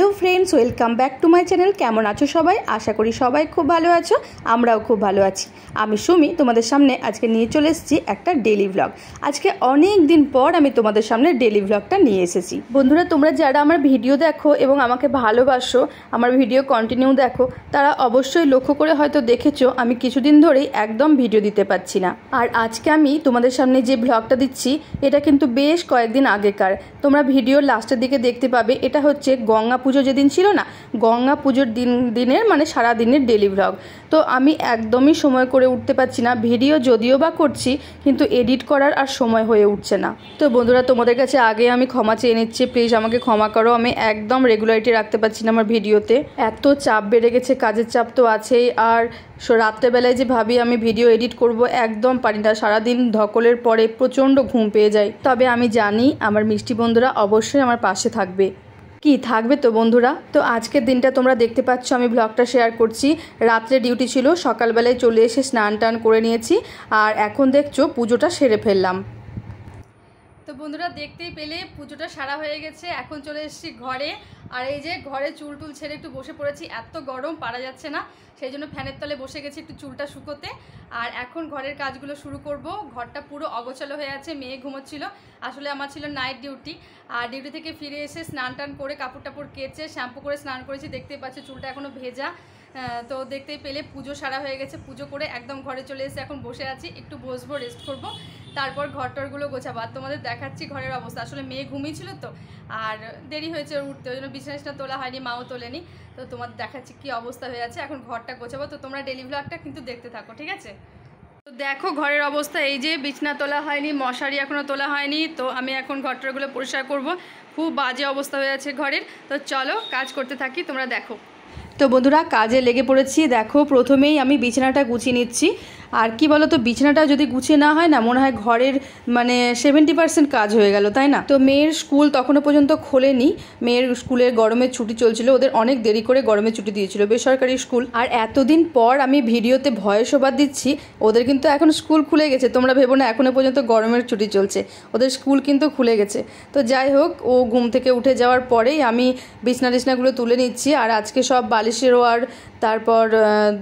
Hello friends, welcome back to my channel. কেমন আছো সবাই? আশা করি সবাই খুব ভালো আছো, আমরাও খুব ভালো আছি। আমি সুমি তোমাদের সামনে আজকে নিয়ে চলে এসেছি একটা ডেলি ভ্লগ। আজকে অনেক দিন পর আমি তোমাদের সামনে ডেলি ভ্লগটা নিয়ে এসেছি। বন্ধুরা, তোমরা যারা আমার ভিডিও দেখো এবং আমাকে ভালোবাসো, আমার ভিডিও কন্টিনিউ দেখো, তারা অবশ্যই লক্ষ্য করে হয়তো দেখেছো আমি কিছুদিন ধরেই একদম ভিডিও দিতে পারছি না। আর আজকে আমি তোমাদের সামনে যে ভ্লগটা দিচ্ছি এটা কিন্তু বেশ কয়েকদিন আগেকার। তোমরা ভিডিওর লাস্টের দিকে দেখতে পাবে এটা হচ্ছে গঙ্গা পুজো যেদিন ছিল না, গঙ্গা পুজোর দিনের মানে সারা দিনের ডেলি ভ্লগ। তো আমি একদমই সময় করে উঠতে পারছি না, ভিডিও যদিও বা করছি কিন্তু এডিট করার আর সময় হয়ে উঠছে না। তো বন্ধুরা, তোমাদের কাছে আগে আমি ক্ষমা চেয়ে নিচ্ছি, প্লিজ আমাকে ক্ষমা করো। আমি একদম রেগুলারিটি রাখতে পারছি না আমার ভিডিওতে, এত চাপ বেড়ে গেছে, কাজের চাপ তো আছেই। আর রাত্রেবেলায় যে ভাবি আমি ভিডিও এডিট করব, একদম পারি না। সারাদিন ধকলের পরে প্রচণ্ড ঘুম পেয়ে যায়। তবে আমি জানি আমার মিষ্টি বন্ধুরা অবশ্যই আমার পাশে থাকবে। কি থাকবে তো বন্ধুরা। তো আজকের দিনটা তোমরা দেখতে পাচ্ছ, আমি ব্লগটা শেয়ার করছি। রাত্রে ডিউটি ছিল, সকালবেলায় চলে এসে স্নান টান করে নিয়েছি, আর এখন দেখছো পুজোটা সেরে ফেললাম। তো বন্ধুরা, দেখতেই পেলে পুজোটা সারা হয়ে গেছে। এখন চলে এসেছি ঘরে, আর এই যে ঘরে চুল টুল ছেড়ে একটু বসে পড়েছি। এত গরম পারা যাচ্ছে না, সেই জন্য ফ্যানের তলে বসে গেছি একটু চুলটা শুকোতে। আর এখন ঘরের কাজগুলো শুরু করব। ঘরটা পুরো অগোছালো হয়ে আছে, মেয়ে ঘুমোচ্ছিল। আসলে আমার ছিল নাইট ডিউটি, আর ডিউটি থেকে ফিরে এসে স্নান টান করে কাপড় টাপড় কেচে শ্যাম্পু করে স্নান করেছি। দেখতেই পাচ্ছি চুলটা এখনও ভেজা। তো দেখতেই পেলে পুজো সারা হয়ে গেছে। পুজো করে একদম ঘরে চলে এসে এখন বসে আছি, একটু বসবো, রেস্ট করব, তারপর ঘরটরগুলো গোছাবো। আর তোমাদের দেখাচ্ছি ঘরের অবস্থা। আসলে মেয়ে ঘুমিয়েছিল তো, আর দেরি হয়েছে উঠতে, ওই জন্য বিছানাটা তোলা হয়নি, মাও তোলেনি। তো তোমাদের দেখাচ্ছি কি অবস্থা হয়ে আছে। এখন ঘরটা গোছাবো, তো তোমরা ডেলি ভ্লগটা কিন্তু দেখতে থাকো, ঠিক আছে? তো দেখো ঘরের অবস্থা, এই যে বিছনা তোলা হয়নি, মশারি এখনও তোলা হয়নি। তো আমি এখন ঘরটরগুলো পরিষ্কার করব। খুব বাজে অবস্থা হয়ে আছে ঘরের। তো চলো কাজ করতে থাকি, তোমরা দেখো। তো বন্ধুরা, কাজে লেগে পড়েছি। দেখো প্রথমেই আমি বিছানাটা গুছিয়ে নিচ্ছি। আর কি বলো তো, বিছানাটা যদি গুছিয়ে না হয় না, মনে হয় ঘরের মানে 70% কাজ হয়ে গেল, তাই না? তো মেয়ের স্কুল তখনও পর্যন্ত খোলেনি। মেয়ের স্কুলের গরমের ছুটি চলছিল, ওদের অনেক দেরি করে গরমের ছুটি দিয়েছিল, বেসরকারি স্কুল। আর এতদিন পর আমি ভিডিওতে ভয়েস ওভার দিচ্ছি, ওদের কিন্তু এখন স্কুল খুলে গেছে। তোমরা ভেবো না এখনও পর্যন্ত গরমের ছুটি চলছে, ওদের স্কুল কিন্তু খুলে গেছে। তো যাই হোক, ও ঘুম থেকে উঠে যাওয়ার পরেই আমি বিছনাগুলো তুলে নিচ্ছি। আর আজকে সব বালিশের ওয়ার, তারপর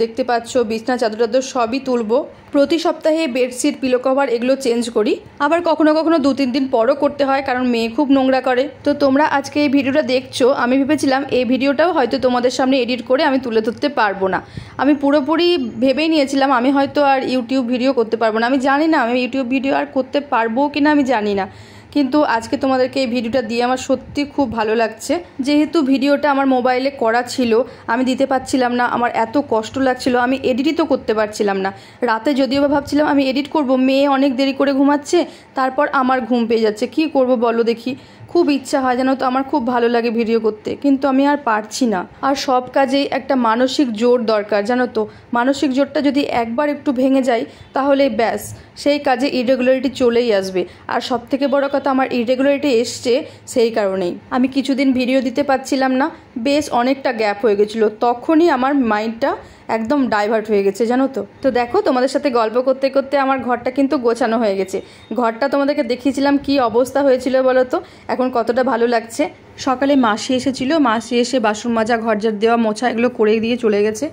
দেখতে পাচ্ছ বিছনা চাদর টাদর সবই তুলবো। প্রতি সপ্তাহে বেডশিট, পিলো কভার এগুলো চেঞ্জ করি। আবার কখনো কখনো 2-3 দিন পরও করতে হয়, কারণ মেয়ে খুব নোংরা করে। তো তোমরা আজকে এই ভিডিওটা দেখছো, আমি ভেবেছিলাম এই ভিডিওটাও হয়তো তোমাদের সামনে এডিট করে আমি তুলে ধরতে পারবো না। আমি পুরোপুরি ভেবেই নিয়েছিলাম আমি হয়তো আর ইউটিউব ভিডিও করতে পারবো না। আমি জানি না আমি ইউটিউব ভিডিও আর করতে পারবো কি না, আমি জানি না। কিন্তু আজকে তোমাদেরকে এই ভিডিওটা দিয়ে আমার সত্যি খুব ভালো লাগছে। যেহেতু ভিডিওটা আমার মোবাইলে করা ছিল, আমি দিতে পারছিলাম না, আমার এত কষ্ট লাগছিল, আমি এডিটই তো করতে পারছিলাম না। রাতে যদিও বা ভাবছিলাম আমি এডিট করব, মেয়ে অনেক দেরি করে ঘুমাচ্ছে, তারপর আমার ঘুম পেয়ে যাচ্ছে। কি করব বলো দেখি? খুব ইচ্ছা হয়, জানো তো, আমার খুব ভালো লাগে ভিডিও করতে, কিন্তু আমি আর পারছি না। আর সব কাজেই একটা মানসিক জোর দরকার, জানো তো। মানসিক জোরটা যদি একবার একটু ভেঙে যায় তাহলে ব্যাস, সেই কাজে ইরেগুলারিটি চলেই আসবে। আর সব থেকে বড় কথা, আমার ইরেগুলারিটি এসছে সেই কারণেই। আমি কিছুদিন ভিডিও দিতে পারছিলাম না, বেশ অনেকটা গ্যাপ হয়ে গেছিলো। তখনই আমার মাইন্ডটা একদম ডাইভার্ট হয়ে গেছে, জানো তো। তো দেখো, তোমাদের সাথে গল্প করতে করতে আমার ঘরটা কিন্তু গোছানো হয়ে গেছে। ঘরটা তোমাদেরকে দেখিয়েছিলাম কি অবস্থা হয়েছিল বলো তো, এখন কতটা ভালো লাগছে। সকালে মাসি এসেছিলো, মাসি এসে বাসন মাজা, ঘর ঝাড় দেওয়া, মোছা এগুলো করে দিয়ে চলে গেছে।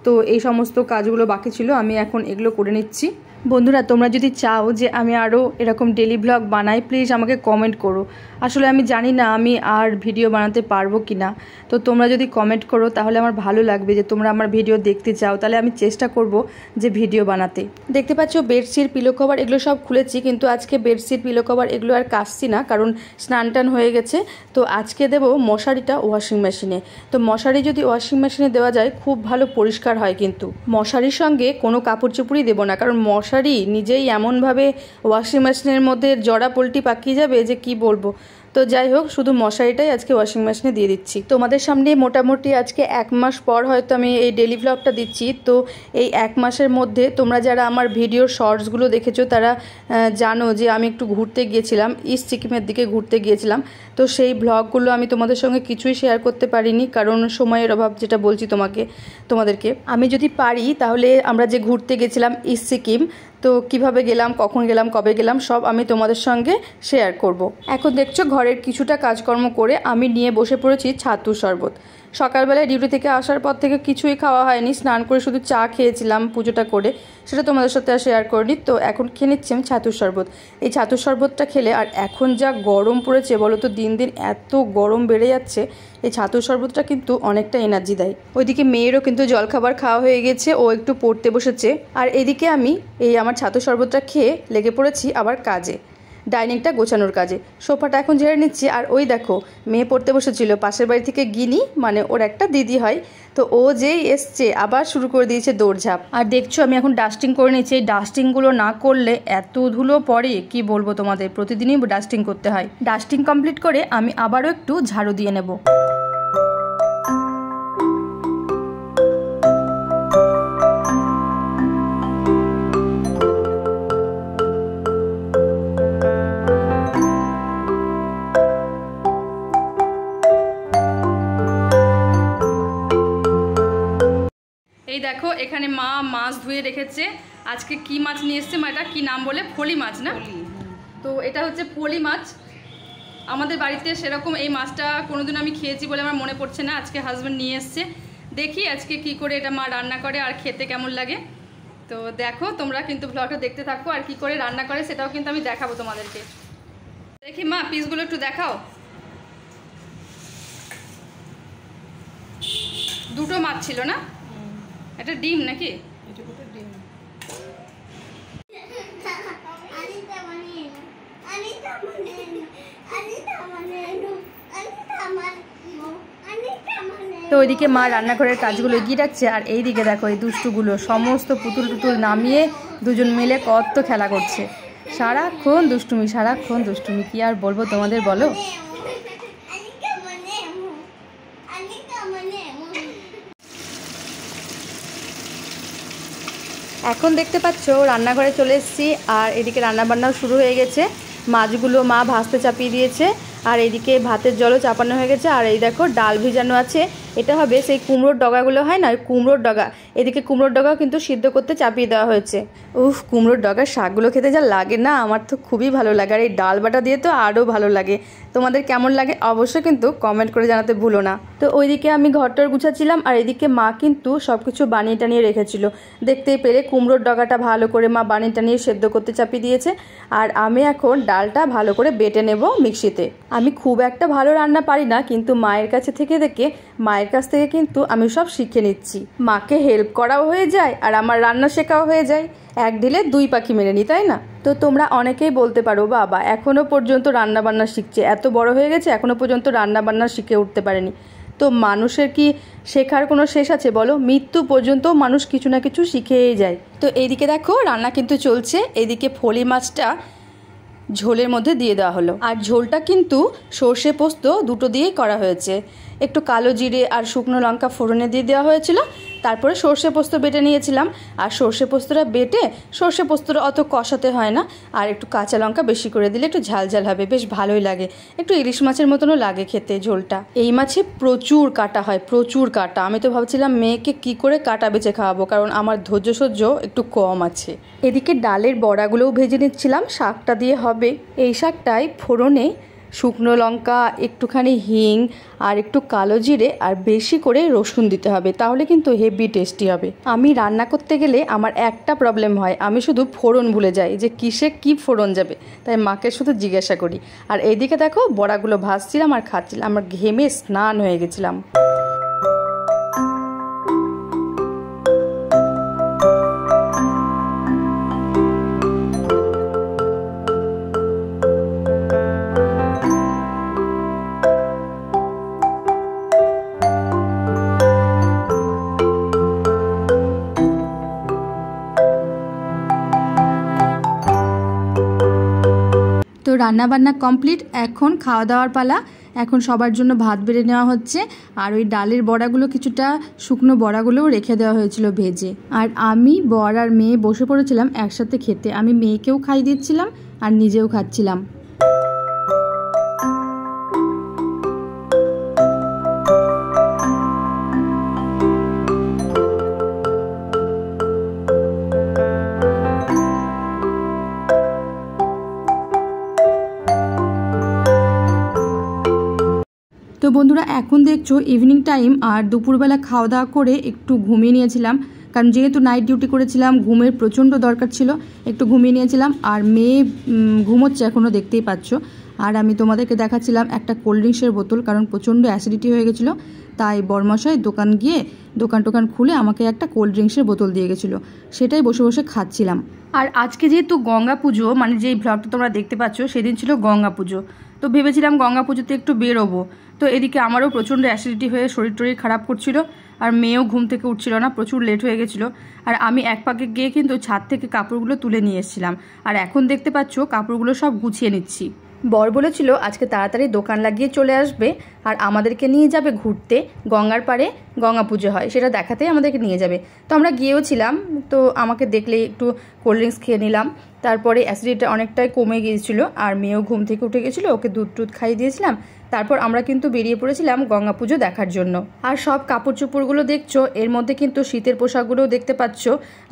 তো এই সমস্ত কাজগুলো বাকি ছিল, আমি এখন এগুলো করে নিচ্ছি। বন্ধুরা, তোমরা যদি চাও যে আমি আরও এরকম ডেলি ভ্লগ বানাই, প্লিজ আমাকে কমেন্ট করো। আসলে আমি জানি না আমি আর ভিডিও বানাতে পারবো কি না। তো তোমরা যদি কমেন্ট করো তাহলে আমার ভালো লাগবে যে তোমরা আমার ভিডিও দেখতে চাও, তাহলে আমি চেষ্টা করব যে ভিডিও বানাতে। দেখতে পাচ্ছ বেডশিট, পিলো কভার এগুলো সব খুলেছি, কিন্তু আজকে বেডশিট, পিলো কভার এগুলো আর কাচছি না, কারণ স্নান টান হয়ে গেছে। তো আজকে দেবো মশারিটা ওয়াশিং মেশিনে। তো মশারি যদি ওয়াশিং মেশিনে দেওয়া যায় খুব ভালো পরিষ্কার হয়, কিন্তু মশারির সঙ্গে কোনো কাপড় চোপড়ই দেবো না, কারণ মশারি নিজেই এমনভাবে ওয়াশিং মেশিনের মধ্যে জড়া পোল্টি পাকিয়ে যাবে যে কি বলবো। তো যাই হোক, শুধু মশারিটাই আজকে ওয়াশিং মেশিনে দিয়ে দিচ্ছি। তোমাদের সামনে মোটামুটি আজকে 1 মাস পর হয়তো আমি এই ডেলি ভ্লগটা দিচ্ছি। তো এই 1 মাসের মধ্যে তোমরা যারা আমার ভিডিওর শর্টসগুলো দেখেছো তারা জানো যে আমি একটু ঘুরতে গিয়েছিলাম, ইস্ট সিকিমের দিকে ঘুরতে গিয়েছিলাম। তো সেই ভ্লগগুলো আমি তোমাদের সঙ্গে কিছুই শেয়ার করতে পারিনি, কারণ সময়ের অভাব। যেটা বলছি তোমাদেরকে, আমি যদি পারি তাহলে আমরা যে ঘুরতে গেছিলাম ইস্ট সিকিম, তো কিভাবে গেলাম, কখন গেলাম, কবে গেলাম সব আমি তোমাদের সঙ্গে শেয়ার করব। এখন দেখছো ঘরের কিছুটা কাজকর্ম করে আমি নিয়ে বসে পড়েছি ছাতুর শরবত। সকালবেলায় ডিউটি থেকে আসার পর থেকে কিছুই খাওয়া হয়নি, স্নান করে শুধু চা খেয়েছিলাম পুজোটা করে, সেটা তোমাদের সাথে আর শেয়ার করিনি। তো এখন খেয়ে নিচ্ছি আমি ছাতুর শরবত। এই ছাতুর শরবতটা খেলে, আর এখন যা গরম পড়েছে বলো তো, দিন দিন এত গরম বেড়ে যাচ্ছে, এই ছাতুর শরবতটা কিন্তু অনেকটা এনার্জি দেয়। ওইদিকে মেয়েরও কিন্তু জলখাবার খাওয়া হয়ে গেছে, ও একটু পড়তে বসেছে। আর এদিকে আমি এই আমার ছাতুর শরবতটা খেয়ে লেগে পড়েছি আবার কাজে, ডাইনিংটা গোছানোর কাজে। সোফাটা এখন ঝেড়ে নিচ্ছি। আর ওই দেখো মেয়ে পড়তে বসেছিল, পাশের বাড়ি থেকে গিনি, মানে ওর একটা দিদি হয়, তো ও যেই এসছে আবার শুরু করে দিয়েছে দৌড়ঝাঁপ। আর দেখছো আমি এখন ডাস্টিং করে নিচ্ছি। এই ডাস্টিংগুলো না করলে এত ধুলো পড়ে কি বলবো তোমাদের, প্রতিদিনই ডাস্টিং করতে হয়। ডাস্টিং কমপ্লিট করে আমি আবারও একটু ঝাড়ু দিয়ে নেব। এই দেখো এখানে মা মাছ ধুয়ে রেখেছে। আজকে কি মাছ নিয়ে এসছে মা, এটা কি নাম বলে, ফলি মাছ না? তো এটা হচ্ছে ফলি মাছ। আমাদের বাড়িতে সেরকম এই মাছটা কোনোদিন আমি খেয়েছি বলে আমার মনে পড়ছে না। আজকে হাজব্যান্ড নিয়ে এসছে, দেখি আজকে কি করে এটা মা রান্না করে আর খেতে কেমন লাগে। তো দেখো তোমরা কিন্তু ব্লগটা দেখতে থাকো, আর কি করে রান্না করে সেটাও কিন্তু আমি দেখাবো তোমাদেরকে। দেখি মা পিসগুলো একটু দেখাও। দুটো মাছ ছিল না? এটা ডিম নাকি? তো ওইদিকে মা রান্নাঘরের কাজগুলো এগিয়ে রাখছে, আর এইদিকে দেখো এই দুষ্টুগুলো সমস্ত পুতুল টুতুল নামিয়ে দুজন মিলে কত খেলা করছে। সারাক্ষণ দুষ্টুমি, সারাক্ষণ দুষ্টুমি, কি আর বলবো তোমাদের বলো। এখন দেখতে পাচ্ছ রান্নাঘরে চলে এসেছি, আর এদিকে রান্নাবান্নাও শুরু হয়ে গেছে। মাছগুলো মা ভাজতে চাপিয়ে দিয়েছে, আর এইদিকে ভাতের জলও চাপানো হয়ে গেছে। আর এই দেখো ডাল ভিজানো আছে, এটা হবে সেই কুমড়োর ডগাগুলো হয় না, কুমড়োর ডগা। এদিকে কুমড়োর ডগাও কিন্তু সিদ্ধ করতে চাপিয়ে দেওয়া হয়েছে। উফ, কুমড়োর ডগার শাকগুলো খেতে যা লাগে না, আমার তো খুবই ভালো লাগে। আর এই ডাল বাটা দিয়ে তো আরও ভালো লাগে। তোমাদের কেমন লাগে অবশ্যই কিন্তু কমেন্ট করে জানাতে ভুলো না। তো ওইদিকে আমি ঘরটার গুছাচ্ছিলাম, আর এদিকে মা কিন্তু সব কিছু বানিয়ে টানিয়ে রেখেছিল। দেখতেই পেরে কুমড়োর ডগাটা ভালো করে মা বানিয়ে টানিয়ে সেদ্ধ করতে চাপিয়ে দিয়েছে। আর আমি এখন ডালটা ভালো করে বেটে নেব মিক্সিতে। আমি খুব একটা ভালো রান্না পারি না, কিন্তু মায়ের কাছে থেকে মায়ের কাছ থেকে কিন্তু আমি সব শিখে নিচ্ছি। মাকে হেল্প করাও হয়ে যায় আর আমার রান্না শেখাও হয়ে যায়, এক ঢিলে দুই পাখি মেরে নি, তাই না? তো তোমরা অনেকেই বলতে পারো বাবা এখনো পর্যন্ত রান্না বান্না শিখছে, এত বড় হয়ে গেছে এখনো পর্যন্ত রান্না বান্না শিখে উঠতে পারেনি। তো মানুষের কি শেখার কোনো শেষ আছে বলো? মৃত্যু পর্যন্ত মানুষ কিছু না কিছু শিখেই যায়। তো এইদিকে দেখো রান্না কিন্তু চলছে। এইদিকে ফলি মাছটা ঝোলের মধ্যে দিয়ে দেওয়া হলো, আর ঝোলটা কিন্তু সর্ষে পোস্ত দুটো দিয়েই করা হয়েছে। একটু কালো জিরে আর শুকনো লঙ্কা ফোড়নে দিয়ে দেওয়া হয়েছিল, তারপরে সর্ষে পোস্ত বেটে নিয়েছিলাম। আর সর্ষে পোস্তটা বেটে সর্ষে পোস্তটা অত কষাতে হয় না, আর একটু কাঁচা লঙ্কা বেশি করে দিলে একটু ঝাল ঝাল হবে, বেশ ভালোই লাগে। একটু ইলিশ মাছের মতনও লাগে খেতে ঝোলটা। এই মাছে প্রচুর কাটা হয়, প্রচুর কাটা। আমি তো ভাবছিলাম মেয়েকে কি করে কাটা বেছে খাওয়াবো, কারণ আমার ধৈর্য সহ্য একটু কম আছে। এদিকে ডালের বড়াগুলোও ভেজে নিচ্ছিলাম, শাকটা দিয়ে হবে। এই শাকটায় ফোড়নে শুকনো লঙ্কা, একটুখানি হিং আর একটু কালো জিরে আর বেশি করে রসুন দিতে হবে, তাহলে কিন্তু হেভি টেস্টি হবে। আমি রান্না করতে গেলে আমার একটা প্রবলেম হয়, আমি শুধু ফোড়ন ভুলে যাই যে কিসে কি ফোড়ন যাবে, তাই মাকে শুধু জিজ্ঞাসা করি। আর এইদিকে দেখো বড়াগুলো ভাজছিলাম আর খাচ্ছিলাম, আমার ঘেমে স্নান হয়ে গেছিলাম। তো রান্নাবান্না কমপ্লিট, এখন খাওয়া দাওয়ার পালা। এখন সবার জন্য ভাত বেড়ে নেওয়া হচ্ছে, আর ওই ডালের বড়াগুলো কিছুটা শুকনো বড়াগুলোও রেখে দেওয়া হয়েছিল ভেজে। আর আমি বর আর মেয়ে বসে পড়েছিলাম একসাথে খেতে। আমি মেয়েকেও খাইয়ে দিচ্ছিলাম আর নিজেও খাচ্ছিলাম। বন্ধুরা এখন দেখছো ইভিনিং টাইম, আর দুপুরবেলা খাওয়া দাওয়া করে একটু ঘুমিয়ে নিয়েছিলাম, কারণ যেহেতু নাইট ডিউটি করেছিলাম ঘুমের প্রচণ্ড দরকার ছিল, একটু ঘুমিয়ে নিয়েছিলাম। আর মেয়ে ঘুমোচ্ছে এখনও, দেখতেই পাচ্ছ। আর আমি তোমাদেরকে দেখাচ্ছিলাম একটা কোল্ড ড্রিঙ্কসের বোতল, কারণ প্রচণ্ড অ্যাসিডিটি হয়ে গেছিলো, তাই বরমশাই দোকান গিয়ে দোকান খুলে আমাকে একটা কোল্ড ড্রিঙ্কসের বোতল দিয়ে গেছিলো, সেটাই বসে বসে খাচ্ছিলাম। আর আজকে যেহেতু গঙ্গা পুজো, মানে যেই ভ্লগটা তোমরা দেখতে পাচ্ছ সেদিন ছিল গঙ্গা পুজো, তো ভেবেছিলাম গঙ্গা পুজোতে একটু বেরোবো। তো এদিকে আমারও প্রচণ্ড অ্যাসিডিটি হয়ে শরীর টরীর খারাপ করছিল, আর মেয়েও ঘুম থেকে উঠছিল না, প্রচুর লেট হয়ে গেছিলো। আর আমি এক পাকে গিয়ে কিন্তু ছাদ থেকে কাপড়গুলো তুলে নিয়ে এসেছিলাম, আর এখন দেখতে পাচ্ছ কাপড়গুলো সব গুছিয়ে নিচ্ছি। বর বলেছিল আজকে তাড়াতাড়ি দোকান লাগিয়ে চলে আসবে, আর আমাদেরকে নিয়ে যাবে ঘুরতে, গঙ্গার পাড়ে গঙ্গা পুজো হয় সেটা দেখাতেই আমাদেরকে নিয়ে যাবে। তো আমরা গিয়েও ছিলাম, তো আমাকে দেখলে একটু কোল্ড ড্রিঙ্কস খেয়ে নিলাম। তারপরে অ্যাসিডিটিটা অনেকটাই কমে গিয়েছিল, আর মেয়েও ঘুম থেকে উঠে গেছিলো, ওকে দুধ টুধ খাইয়ে দিয়েছিলাম। তারপর আমরা কিন্তু বেরিয়ে পড়েছিলাম গঙ্গা পুজো দেখার জন্য। আর সব কাপড় চোপড়গুলো দেখছো, এর মধ্যে কিন্তু শীতের পোশাকগুলোও দেখতে পাচ্ছ।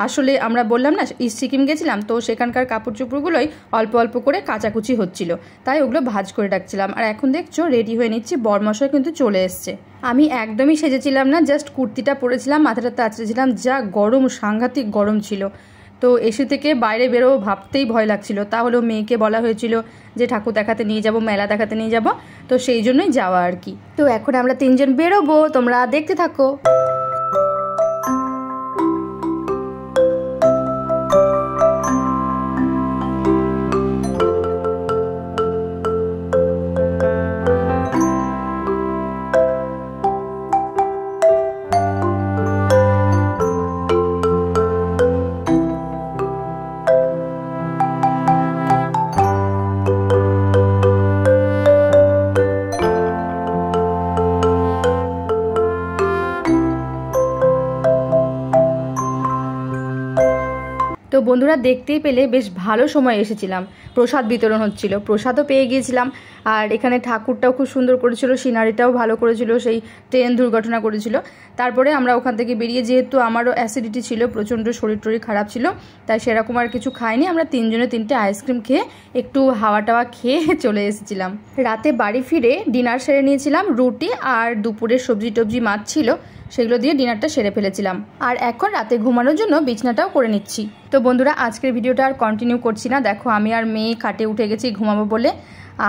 আসলে আমরা বললাম না ইস্ট সিকিম গেছিলাম, তো সেখানকার কাপড় চোপড়গুলোই অল্প অল্প করে কাচাকুচি হচ্ছিল, তাই ওগুলো ভাঁজ করে রাখছিলাম। আর এখন দেখছো রেডি হয়ে নিচ্ছি, বরমশাই কিন্তু চলে এসছে। আমি একদমই সেজেছিলাম না, জাস্ট কুর্তিটা পরেছিলাম, মাথাটা আঁচড়েছিলাম, যা গরম, সাংঘাতিক গরম ছিল। তো এসি থেকে বাইরে বেরোবো ভাবতেই ভয় লাগছিল, তাহলেও মেয়েকে বলা হয়েছিল যে ঠাকুর দেখাতে নিয়ে যাব, মেলা দেখাতে নিয়ে যাব, তো সেই জন্যই যাওয়া আর কি। তো এখন আমরা 3 জন বেরোবো, তোমরা দেখতে থাকো। তো বন্ধুরা দেখতেই পেলে বেশ ভালো সময় এসেছিলাম, প্রসাদ বিতরণ হচ্ছিল, প্রসাদও পেয়ে গিয়েছিলাম। আর এখানে ঠাকুরটাও খুব সুন্দর করেছিল, সিনারিটাও ভালো করেছিল, সেই ট্রেন দুর্ঘটনা করেছিল। তারপরে আমরা ওখান থেকে বেরিয়ে, যেহেতু আমারও অ্যাসিডিটি ছিল, প্রচণ্ড শরীর টরীর খারাপ ছিল, তাই সেরকম আর কিছু খাইনি। আমরা 3 জনে 3টে আইসক্রিম খেয়ে একটু হাওয়া টাওয়া খেয়ে চলে এসেছিলাম। রাতে বাড়ি ফিরে ডিনার সেরে নিয়েছিলাম, রুটি আর দুপুরের সবজি টবজি মাছ ছিল, সেগুলো দিয়ে ডিনারটা সেরে ফেলেছিলাম। আর এখন রাতে ঘুমানোর জন্য বিছনাটাও করে নিচ্ছি। তো বন্ধুরা আজকের ভিডিওটা আর কন্টিনিউ করছি না, দেখো আমি আর মেয়ে খাটে উঠে গেছি ঘুমাবো বলে।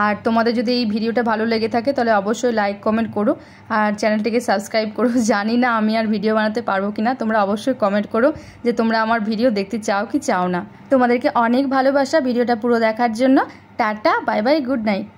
আর তোমাদের যদি এই ভিডিওটা ভালো লেগে থাকে তাহলে অবশ্যই লাইক কমেন্ট করো, আর চ্যানেলটিকে সাবস্ক্রাইব করো। জানি না আমি আর ভিডিও বানাতে পারবো কিনা, তোমরা অবশ্যই কমেন্ট করো যে তোমরা আমার ভিডিও দেখতে চাও কি চাও না। তোমাদেরকে অনেক ভালোবাসা ভিডিওটা পুরো দেখার জন্য। Tata, bye bye, good night.